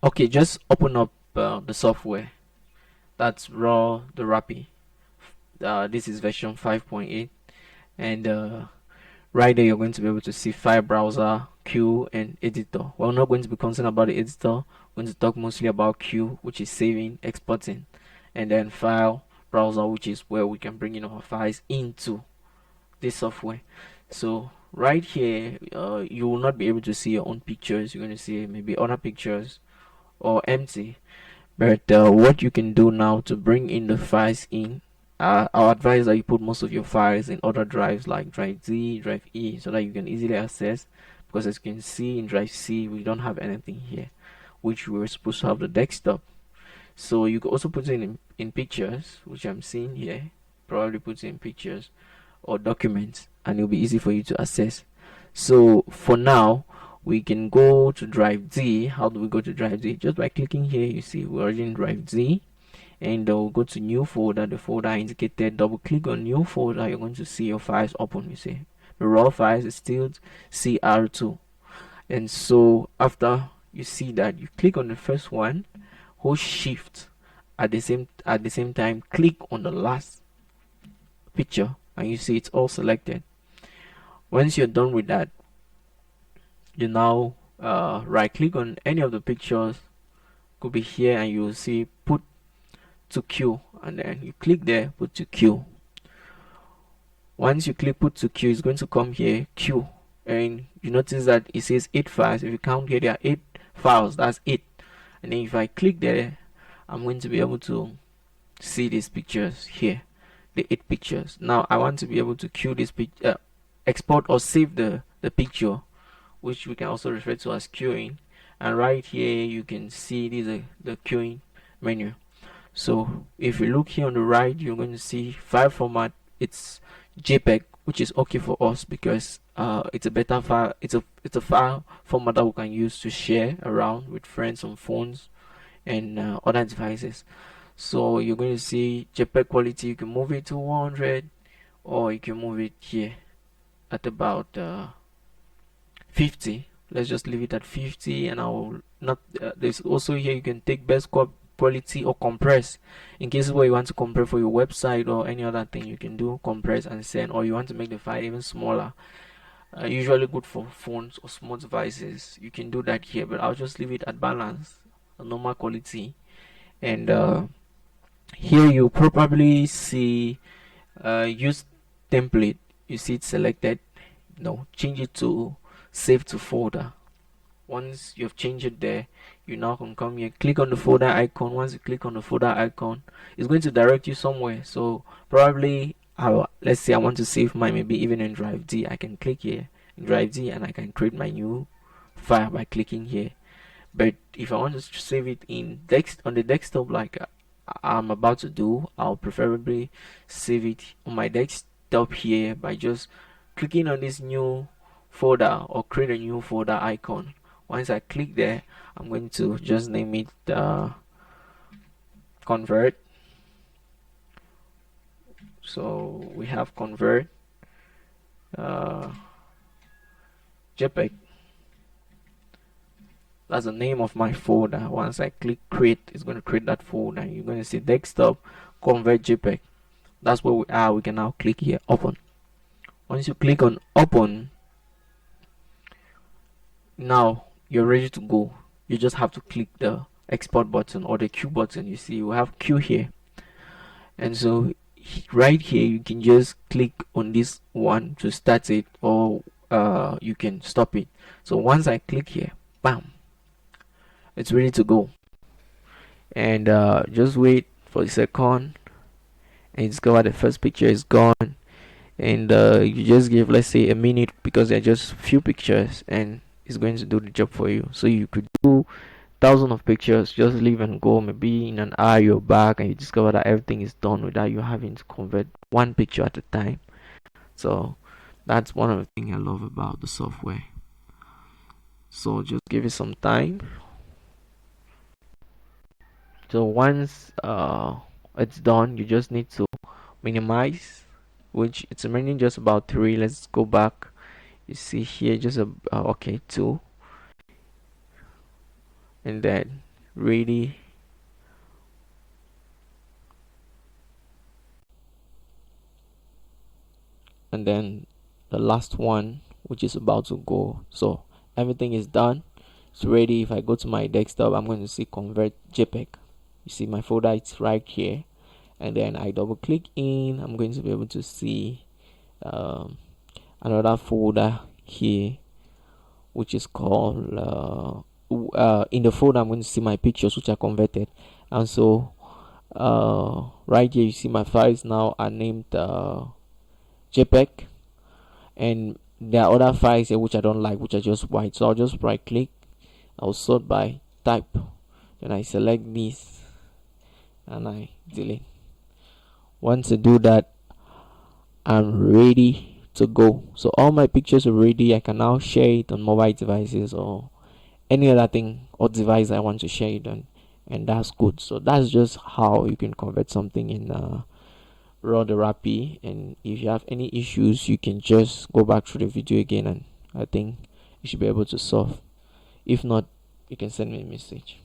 Okay, just open up the software. That's Rawtherapee. This is version 5.8, and right there you're going to be able to see file browser, queue, and editor. We're not going to be concerned about the editor. We're going to talk mostly about queue, which is saving, exporting, and then file browser, which is where we can bring in our files into this software. So right here, you will not be able to see your own pictures. You're going to see maybe other pictures or empty. But what you can do now to bring in the files in, I'll advise that you put most of your files in other drives like drive Z, drive E, so that you can easily access. Because as you can see in drive C, we don't have anything here, which we were supposed to have the desktop. So you can also put it in pictures, which I'm seeing here. Probably put it in pictures or documents, and it'll be easy for you to access. So for now, we can go to drive Z. How do we go to drive Z? Just by clicking here, you see we're already in drive Z, and we'll go to new folder, the folder indicated. Double click on new folder, you're going to see your files open. You see the raw files is still CR2, and so after you see that, you click on the first one, hold shift at the same time, click on the last picture, and you see it's all selected. Once you're done with that, you now right click on any of the pictures, could be here, and you will see put to queue, and then you click there, put to queue. Once you click put to queue, it's going to come here queue, and you notice that it says 8 files. If you count here, there are 8 files. That's 8. And then if I click there, I'm going to be able to see these pictures here, the 8 pictures. Now I want to be able to queue this picture, export or save the picture, which we can also refer to as queuing. And right here you can see this is the queuing menu. So if you look here on the right, you're going to see file format. It's jpeg, which is okay for us because it's a better file. It's a file format that we can use to share around with friends on phones and other devices. So you're going to see jpeg quality. You can move it to 100, or you can move it here at about 50. Let's just leave it at 50, and I will not there's also here you can take best quality or compress, in cases where you want to compress for your website or any other thing. You can do compress and send, or you want to make the file even smaller, usually good for phones or small devices. You can do that here, but I'll just leave it at balance, a normal quality. And here you probably see use template. You see it selected. No, change it to save to folder. Once you've changed it there, you now can come here, click on the folder icon. Once you click on the folder icon, it's going to direct you somewhere. So probably let's say I want to save mine maybe even in drive D. I can click here in drive D, and I can create my new file by clicking here. But if I want to save it in on the desktop, like I'm about to do, I'll preferably save it on my desktop here by just clicking on this new folder or create a new folder icon. Once I click there, I'm going to just name it convert. So we have convert jpeg. That's the name of my folder. Once I click create, it's going to create that folder. You're going to see desktop convert jpeg. That's where we are. We can now click here open. Once you click on open, now you're ready to go. You just have to click the export button or the queue button. You see you have queue here, and so right here you can just click on this one to start it, or you can stop it. So once I click here, bam, it's ready to go. And just wait for a second, and discover the first picture is gone. And you just give, let's say, a minute, because they're just few pictures, and it's going to do the job for you. So you could do thousands of pictures, just leave and go. Maybe in an hour you're back and you discover that everything is done without you having to convert one picture at a time. So that's one of the things I love about the software. So just give it some time. So once it's done, you just need to minimize, which it's remaining just about 3. Let's go back. You see here just okay, 2, and then ready. And then the last one, which is about to go. So everything is done, it's ready. If I go to my desktop, I'm going to see convert jpeg. You see my folder, it's right here. And then I double click in, I'm going to be able to see another folder here, which is called in the folder I'm going to see my pictures which are converted. And so right here you see my files now are named jpeg, and there are other files here which I don't like, which are just white. So I'll just right click, I'll sort by type, then I select this and I delete. Once I do that, I'm ready to go. So all my pictures are ready. I can now share it on mobile devices or any other thing or device I want to share it on, and that's good. So that's just how you can convert something in Rawtherapee. And if you have any issues, you can just go back through the video again, and I think you should be able to solve. If not, you can send me a message.